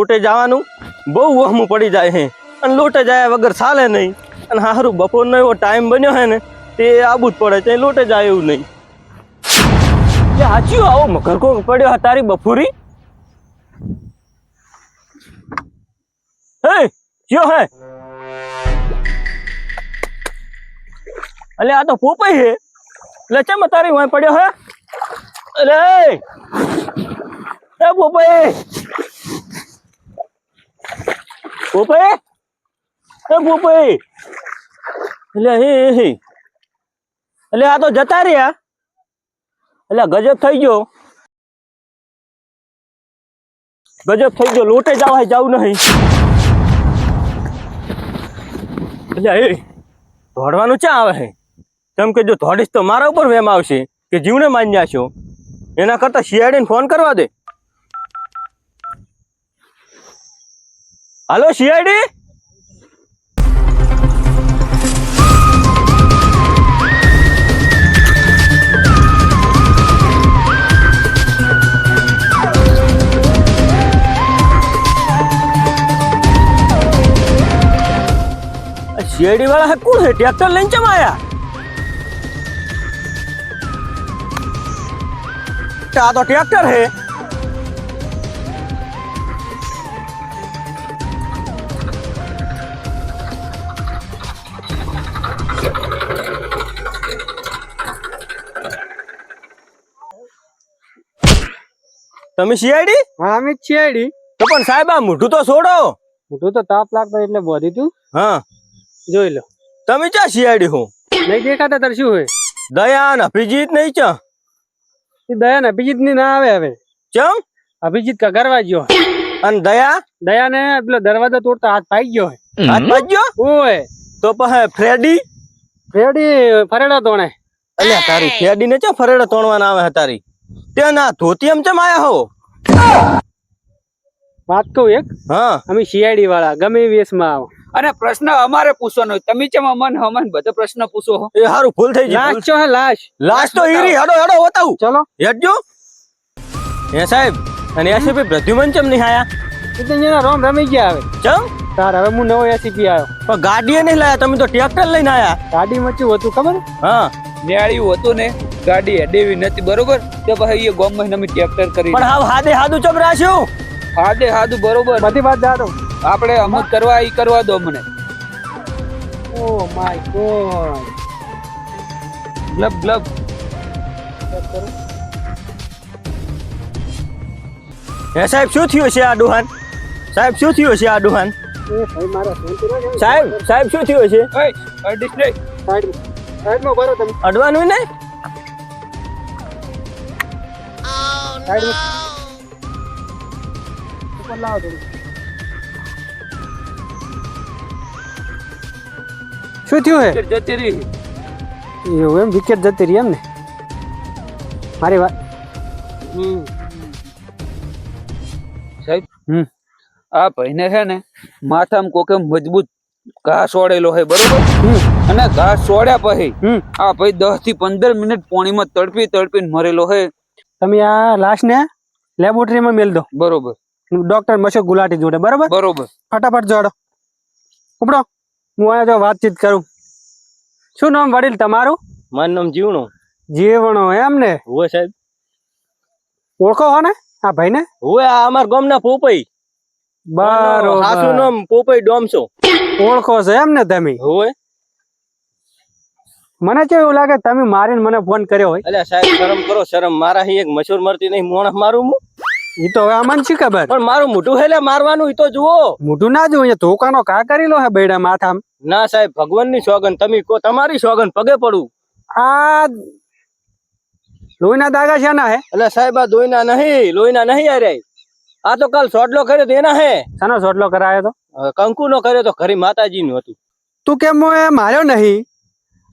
લોટે જવાનું બહુ વહમું પડી જાય હે અને લોટે જાય વગર ચાલે નહીં અને હારું બપોરનો એવો ટાઈમ બન્યો હે ને તે આબુ જ પડે ત્યાં લોટે જાય એવું નહીં હાચ્યું આવો મકરકો પડ્યો હા તારી બફોરી હે કયો હે અલે આ તો પોપાઈ હે એટલે ચમ તારી વાય પડ્યો હે અરે એ પોપાઈ પોપાઈ એ પોપાઈ એટલે હે એટલે આ તો જતા રહ્યા એટલે ગજબ થઈ ગયો લોટે જવા જવું નહીં એટલે એ દોડવાનું ક્યાં આવે છે કેમ કે જો દોડીશ તો મારા ઉપર વેમ આવશે કે જીવને માની જાશો એના કરતા શિયાળીને ફોન કરવા દે હાલો શિયાળી શિયાળી વાળા હે કોણ હે ટ્રેક્ટર લઈને ચમ આયા આ તો ટ્રેક્ટર હે તમે શિયાળી હા અમે શિયાળી તો પણ સાહેબ આ મોઢું તો છોડો મોઢું તો તાપ લાગતો એટલે બોધી તું હા જોઈ લો તમે ચા શિયાળી હું નહીં દેખાતા તાર શું હોય દયા ને અભિજીત નહીં ચા એ દયા ને અભિજીત ની ના આવે હવે ચમ અભિજીત કા ગરવા ગયો અને દયા ને પેલો દરવાજો તોડતા હાથ પાઈ ગયો હાથ પાડ્યો ઓય તો પછી ફ્રેડી ફરેડો તોણે અલ્યા તારી ફ્રેડી ને ચા ફરેડો તોડવાના આવે તારી તે ના ધોતી એમ ચમ આયા હો વાત કહું એક હા અમે શિયાળી વાળા ગમે એ વેશમાં આવો અને પ્રશ્ન અમારે પૂછવાનો તમે કેમ અમન બધો પ્રશ્ન પૂછો એ હારું ભૂલ થઈ ગઈ લાશ છો હે લાશ તો હીરી હેડો બતાવું ચલો હેડજો એ સાહેબ અને એસીપી પ્રદ્યુમન ચમ નહીં આયા એટલે એના રોમ રમી ગયા હવે ચમ તાર હવે હું નવો એસીપી આવ્યો પણ ગાડીએ નહીં લાયા તમે તો ટ્રેક્ટર લઈને આયા ગાડી મચ્યું હતું ખબર હા ન્યાળ્યું હતું ને ગાડી હેડેવી નથી બરોબર તો પછી એ ગામમાં અમે ટ્રેક્ટર કરી પણ હાવ હાદું ચમ રાખ્યું હાદું બરોબર બધી વાત જાડો આપણે અમુક કરવા ઈ કરવા દો મને ઓ માય ગોડ ગ્લબ હે સાહેબ શું થયું છે આ ડુહાન સાહેબ શું થયું છે આ ડુહાન એ ભાઈ મારા ફોન સાહેબ શું થયું છે અડીશ નહીં સાઈડમાં ભરો તમે અડવાનું ને સાઈડમાં ઉપર લાવો થોડું શું થયું હે જતી રહી એવું એમ વિકેટ જતી રહી એમ ને મારી વાત સાહેબ આ ભાઈને છે ને માથામાં કોકે મજબૂત ઘા સોડેલો છે બરોબર અને ઘા સોડ્યા પછી આ ભાઈ 10 થી 15 મિનિટ પાણીમાં તડપીને મરેલો છે તમે આ લાશ ને લેબોરેટરીમાં મેલ દો બરોબર ડોક્ટર મશોક ગુલાટી જોડે બરોબર ફટાફટ જોડો ઉપડો હું આ જો વાતચીત કરું શું નામ વડીલ તમારું મારું નામ જીવણો એમ ને હોય સાહેબ ઓળખો હો ને આ ભાઈ ને હોય આ અમાર ગામના પોપઈ બરોબર સાસુ નામ પોપઈ ડોમસો ઓળખો છો એમ ને તમે હોય મને કેવું લાગે તમે મારીને મને ફોન કર્યો હોય અલ્યા સાહેબ શરમ કરો શરમ મારા અહીં એક મશહૂર મરતી નહીં મોણસ મારું હું ઈ તો હવે આમાં શી ખબર પણ મારું મોઢું હેલે મારવાનું ઈ તો જુઓ મોઢું ના જોવું અહીંયા ધોકાનો કા કરેલો હે બેડા માથામ ના સાહેબ ભગવાનની સોગન તમે કો તમારી સોગન પગે પડું આ લોહીના દાગા છે ના હે એટલે સાહેબ આ લોહીના નહીં અરે આ તો કાલ સોડલો કર્યો તો એના હે શાનો સોટલો કરાયો તો કંકુ નો કર્યો તો ઘરે માતાજી નું હતું તું કેમ માર્યો નહીં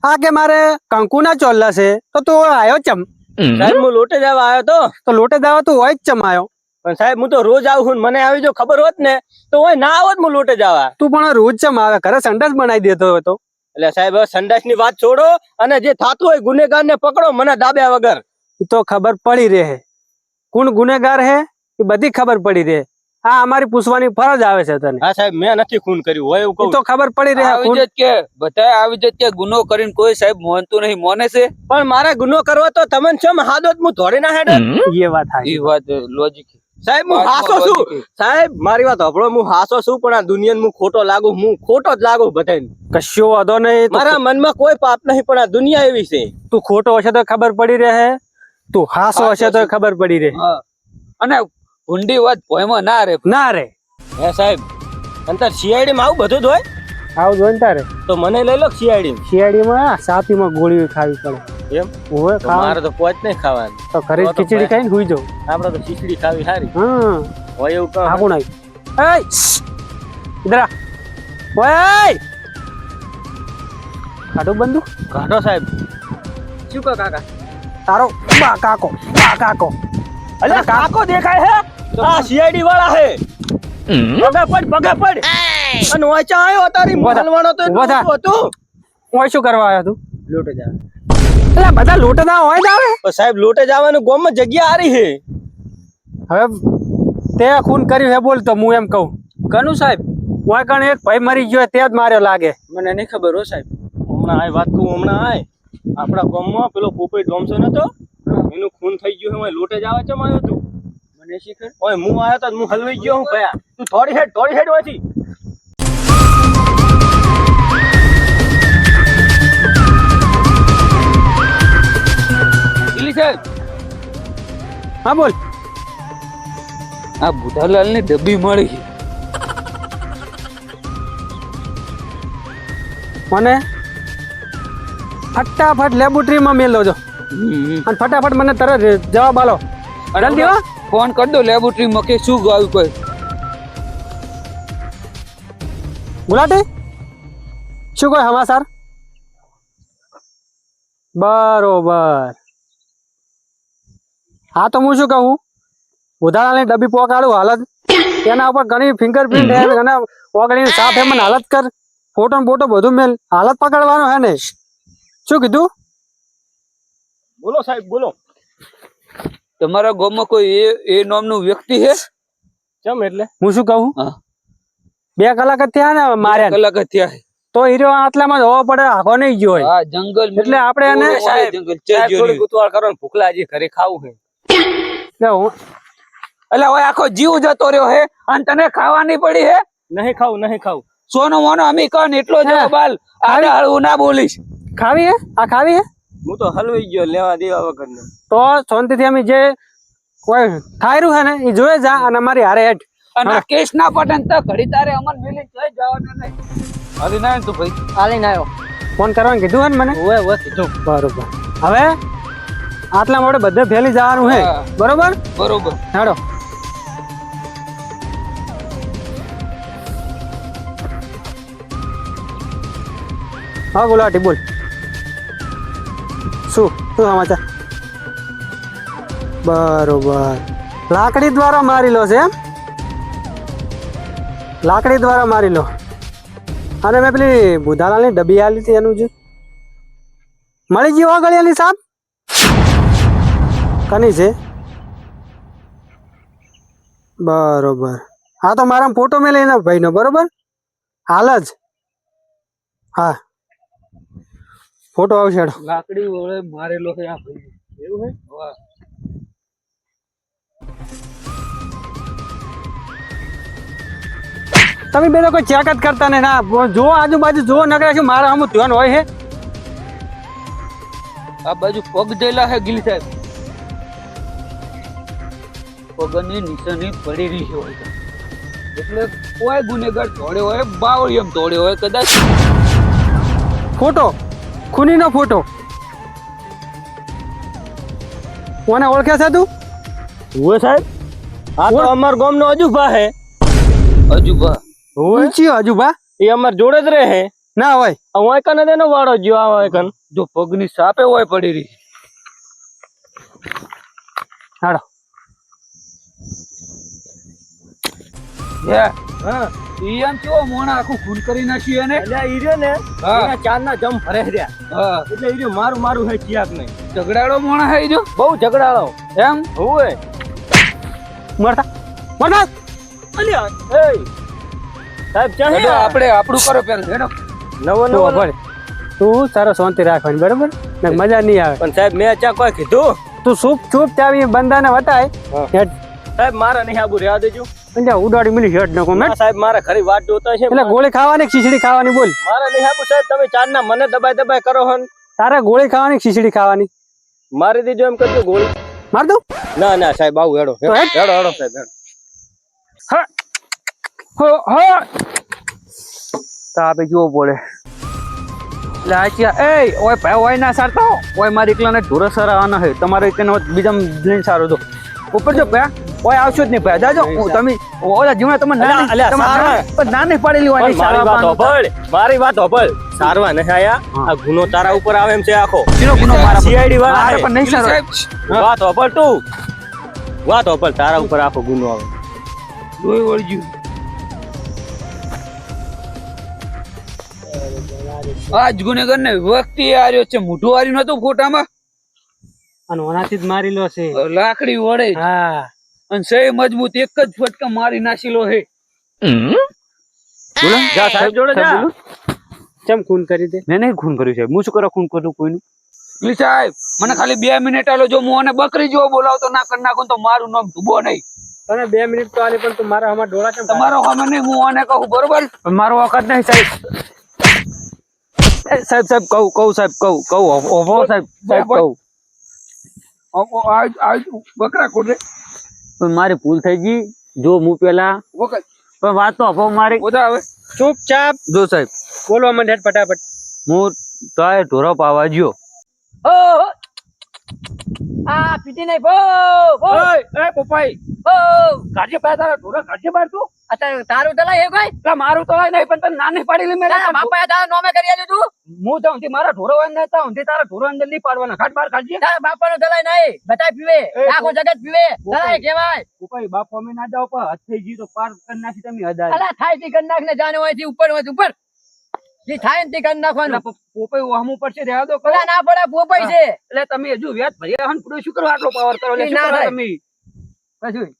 આ કે મારે કંકુ ના ચોલ્લા છે તો તું આવ્યો ચમ સાહેબ હું લોટે જવા આવ્યો તો લોટે દાવા તું હોય જ ચમ આવ્યો પણ સાહેબ હું તો રોજ આવું મને આવી જો ખબર હોત ને તો હોય ના આવત હું લોટે જવા તું પણ રોજ ચમ આવે ઘરે સંડાસ બનાવી દેતો હતો એટલે સાહેબ સંડાસ ની વાત છોડો અને જે થાતું હોય ગુનેગાર ને પકડો મને દાબ્યા વગર એ તો ખબર પડી રહે કોણ ગુનેગાર હે એ બધી ખબર પડી રહે આ અમારી પૂછવાની ફરજ આવે છે તને. હા સાહેબ મેં નથી ખૂન કર્યું હોય એવું એ કહું તો ખબર પડી રહી આવી જ કે બધા આવી જ કે ગુનો કરીને કોઈ સાહેબ મોનતું નહીં, મોને છે પણ મારે ગુનો કરવા તો તમને છે હાદો હું ધોડી ના હેડ એ વાત થાય. એ વાત લોજિક. સાહેબ હું હાસો છું સાહેબ મારી વાત સાંભળો હું હાસો છું પણ આ દુનિયામાં હું ખોટો લાગુ હું ખોટો જ લાગુ બધાને કશો વાંધો નહીં. મારા મનમાં કોઈ પાપ નહીં પણ આ દુનિયા એવી છે તું ખોટો હશે તો ખબર પડી રહે, તું હાસો હશે તો ખબર પડી રહે. હા અને ઊંડી વાત પોયમાં ના રે. ના રે હે સાહેબ અંતર સીઆઈડી માં આવું બધું જ હોય આવું જોઈને તારે તો મને લઈ લો સીઆઈડી શિયાળીમાં સાપીમાં ગોળીઓ ખાવી પડે. એમ ઓવે તો મારે તો પોચ નહીં ખાવાનું તો ઘરે જ ખીચડી ખાઈને હુઈ જાઉં. આપડે તો ખીચડી ખાવી સારી હા હોય એવું કહો આવું નહીં. એય ઇધર આ. ઓય કાઢો બંદુ. કાઢો સાહેબ શું કહો કાકા તારો બા કાકો અલ્યા કાકો દેખાય હે આ સીઆઈડી વાળા હે પગે પડ અને વાંચા આવ્યો તારી માલવાનો તો ઉભા થા. હતું ઓય શું કરવા આવ્યો તું? લૂંટે જા એટલે બધા લૂંટતા હોય જ આવે. સાહેબ લૂંટે જવાનું ગોમમાં જગ્યા હારી હે હવે તે ખૂન કર્યું હે બોલ તો હું એમ કહું. કનું સાહેબ? ઓય કણ એક ભાઈ મરી ગયો તે જ માર્યો લાગે. મને નહીં ખબર હો સાહેબ. હમણાં આ વાત કહું હમણાં આય આપણા ગામમાં પેલો પોપઈ ડોમસો નતો એનું ખૂન થઈ ગયું હોય લૂંટે જવા ચમ આવ્યો તું મને શીખર ઓય હું આવ્યો તો હું હલવાઈ ગયો હું ભયા તું થોડી હેડ વાંચી દિલી સાહેબ હા બોલ. આ બુધાલાલ ની ડબ્બી મળી. મને ફટાફટ લેબોરેટરીમાં મેલો જો અને ફટાફટ મને તરત જવાબ આલો. જલ્દી હો. ફોન કર દો લેબોરેટરીમાં કે શું ગાયું કોઈ. ગુલાટી શું કોઈ સમાચાર? બરોબર. હા તો હું શું કહું ઉધારાની ડબ્બી પોકાડું હાલત એના ઉપર ઘણી ફિંગરપ્રિન્ટ હે અને ઓગળીની સાફ હે મને હાલત કર ફોટો ને ફોટો બધું મેલ હાલત પકડવાનો હે ને. શું કીધું? બોલો સાહેબ બોલો તમારા ગામમાં કોઈ એ નામનું વ્યક્તિ છે? ચમ એટલે હું શું કહું હા. 2 કલાક જ થયા ને માર્યા કલાક જ થયા. તો હીરો આટલામાં જ હોવો પડે આખો નહીં ગયો હોય. હા જંગલ એટલે આપણે એને જંગલ થોડી કુતવાળ કરો ને ભૂખલા હજી ઘરે ખાવું છે એટલે હું એટલે હવે આખો જીવ જતો રહ્યો હે અને તને ખાવાની પડી હે. નહીં ખાવું સોનો મોનો અમી કન એટલો જ બાલ આડે હળવું ના બોલીશ. ખાવી હે આ ખાવી હે હું તો હલવાઈ ગયો લેવા દેવા વગર ને તો શાંતિથી અમે જે કોઈ થાયરું હે ને એ જોઈ જા અને અમારી હારે હેઠ અને આ કેસ ના પટન તો ઘડી તારે અમન મેલી જઈ જવાના નહીં. હાલી ના તું ભાઈ આલીને આવ્યો ફોન કરવાનું કીધું હે ને મને. ઓય કીધું બરોબર. હવે આટલા મોડે બધે ફેલી જવાનું હે. હા. બરોબર બરોબર. હેડો. હા ગુલાટી બોલ શું સમાચાર? બરોબર. લાકડી દ્વારા મારી લો છે એમ? લાકડી દ્વારા મારી લો. અને મેં પેલી બુધાલાલની ડબ્બી આલી હતી એનું જે મળી ગયો ગળિયાની સાપ કની છે? બરોબર. હા તો મારા ફોટો મેં લઈને ભાઈનો બરોબર હાલ જ. હા ફોટો આવશે હેડો. લાકડી વડે મારેલો છે આ ભાઈ. એવું હે વાહ. તમે બે લોકો ચેક જ કરતા ને ના જો આજુબાજુ જો નકરા છે મારા હમ ધ્યાન હોય હે. આ બાજુ પગ દેલા હે ગિલ સાહેબ. પગની નિશાની પડી રહી હોય છે. એટલે કોઈ ગુનેગાર તોડ્યો હોય બાવળિયમ તોડ્યો હોય કદાચ. ફોટો ખૂનીનો ફોટો કોને ઓળખે છે તું? ઓય સાહેબ આ તો અમાર ગામનો અજુભા હે. અજુબા ઊંચી હજુ બા એ અમાર જોડે જ રહે હે. ના હોય. હું કને તેનો વાળો જ્યો આ કન જો પગની સાપે હોય પડી રહી. હાડો. હા ઈ એમ કેવો મોણા આખું ખૂન કરી નાખ્યું એને. એટલે ઈ રહ્યો ને હા. એના ચારના જમ ભરે રહ્યા હા એટલે ઈ રહ્યો મારું હે ચિયાક નહીં ઝઘડાડો મોણા હે ઈ જો. બહુ ઝઘડાળો એમ હોય મરતા મરતા અલ્યા એ સાહેબ ક્યાં હેડો, હે આપણે આપણું કરો પેલા હેડો. નવો તું નવો ખબર તું તારો શાંતિ રાખવાની બરાબર ને મજા નહીં આવે પણ સાહેબ મેં ચા કોઈ કીધું તું ચૂપ ચાવી બંદાને વટાય હા. હેડ સાહેબ મારા નહીં આબુ રહેવા દેજો પંજા ઉડાડી મિલી હેડ નકો મેં ના, સાહેબ મારા ખરી વાત જોતા છે એટલે ગોળી ખાવાની કે ખીચડી ખાવાની બોલ મારા નહીં આબુ સાહેબ તમે ચારના મને દબાઈ કરો હન તારે ગોળી ખાવાની કે ખીચડી ખાવાની મારી દીજો એમ કરજો ગોળી માર દઉં ના ના સાહેબ આવું હેડો તો હેડ. હેડો સાહેબ હેડો હો હો તાપે જુઓ બોલે લાચ્યા એ ઓય ભાઈ ઓય ના સારતો ઓય મારી એકલાને ઢોરો સરાવાના છે તમારે એકને બીજા લઈને સારો તો ઉપર જો ભયા ઓય આવશો જ નહીં ભયા જાજો તમે ઓલા જીવના તમે અલ્યા, સારવા. ના નહીં પાડેલી હોય પણ મારી વાત હોભળ સારવા નહીં આયા આ ગુનો તારા ઉપર આવે એમ છે આખો શીનો ગુનો મારા પર? CID વાળા મારે હે. પણ નહીં સારો વાત હોભળ તું વાત હોભળ તારા ઉપર આખો ગુનો આવે લોહી વળગ્યું આજ ગુનેગાર ને વ્યક્તિ આર્યો છે મોઢું આર્યું નતું ફોટામાં અને ઓનાથી જ મારી લો છે લાકડી વડે જ. હા અને સે મજબૂત એક જ ફટકા મારી નાખેલો હે બોલો જા સાહેબ જોડે જા બોલો. ચમ ખૂન કરી દે મેં નહીં ખૂન કર્યું સાહેબ હું શું કરવા ખૂન કરું કોઈનું લી સાહેબ મને ખાલી 2 મિનિટ આલો જો હું આને બકરી જેવો બોલાવતો ના કરી નાખું તો મારું નામ ધુબો નહીં તને 2 મિનિટ તો આલી પણ તું મારા આમાં ડોળા કેમ તમારો સામે નહીં હું આને કહું બરોબર પણ મારો વખત નહીં સાહેબ એ સાહેબ સાહેબ કહું સાહેબ કહું ઓહો સાહેબ સાહેબ કહું આજ બકરા કોડે પણ મારી ભૂલ થઈ ગઈ જો હું પેલા વખત પણ વાત તો અભાવ મારી ઓધા આવે ચૂપચાપ જો સાહેબ બોલવા માંડ હેડ ફટાફટ હું તાય ઢોરો પાવા ગયો આ પીટી નહીં બો બો એ પપ્પાઈ બો કાઢજે પાય તારા ઢોરો કાઢજે બાર તું અત્યારે તારું દલાય હે કોઈ એટલે મારું તો નહીં પણ તને નાની પાડી મેં તારા બાપાએ તારા નોમે કરી આલ્યું તું હું જાઉં થી મારા ઢોરો અંદર તા હું તારા ઢોરો અંદર નહીં પાડવાના ખાટ બાર કાઢજે તારા બાપાનો દલાય નહીં બતાય પીવે આખો જગત પીવે દલાય કહેવાય પપ્પાઈ બાપ અમે ના જાવ પણ હાથ થઈ ગઈ તો પાર કરી નાખી તમે હદાય અલા થાય થી કર નાખ ને જાને હોય થી ઉપર ઉપર જે થાય ને તે કર નાખવાનું પોપાઈ વાહમું પડશે રહેવા દો અલા ના પડે પોપાઈ છે એટલે તમે હજુ વ્યાજ ભર્યા હન પૂરો શું કરવા આટલો પાવર કરો એટલે એ શું ના કરો થાય. તમે કશું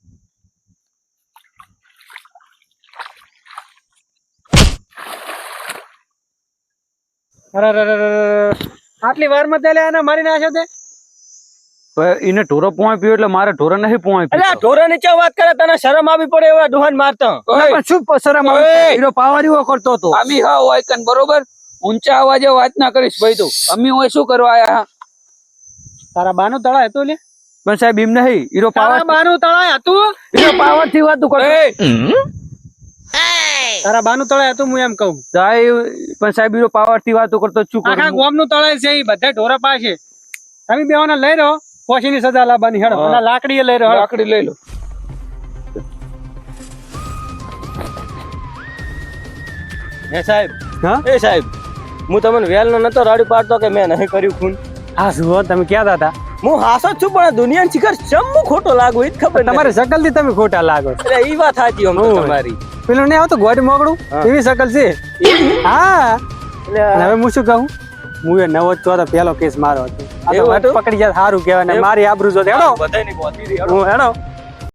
આટલી વાર માં તેલે આને મારી નાખ્યો તે એને ઢોરો પોઈ પીયો એટલે મારે ઢોરો નહીં પોઈ અલ્યા ઢોરા નીચે વાત કરે તને શરમ આવી પડે એવા ડોહાન મારતા શું પસરમ એનો પાવરીઓ કરતો હતો અમી હા હોય કન બરોબર ઊંચા અવાજે વાત ના કરીશ ભાઈ તો અમી હોય શું કરવા આયા તારા બાનું તળાય હતું લે પણ સાહેબ એમ નહીં હીરો તારા પાવર બાનું તળાય હતું હીરો પાવર થી વાત કરતો તારા બાનું તળાય હતું હું એમ કહું સાહેબ પણ સાહેબ હીરો પાવર થી વાતો કરતો શું આખા કરું ગોમ નું તળાય છે એ બધા ઢોરા પાસે તમે બેવાના લઈ રહ્યો પોશીની સજા લાવવાની હેડો અને લાકડી લઈ રહ્યો લાકડી લઈ લો હે સાહેબ હા એ સાહેબ હું તમને વેલ નો નતો રાડી પાડતો કે મેં નહીં કર્યું ખૂન હા શું તમે ક્યાં હતા હું હાસો જ છું પણ દુનિયાની શિખર ચમ ખોટો લાગુ એ જ ખબર નથી. તમારી શકલ થી તમે ખોટા લાગો એટલે ઈ વાત સાચી આમ તો હોય. તમારી પેલું નહીં આવતું ગોડી મોગડું હા. એવી શકલ છે હા એટલે અને હવે હું શું કહું હું એ નવો જ છો તો પેલો કેસ મારો હતો આ તો એવું વટ હતું? પકડી જાય સારું કહેવાય ને મારી આબરૂ જો હેડો બધાયની બોધી રહી, હેડો. હું હેડો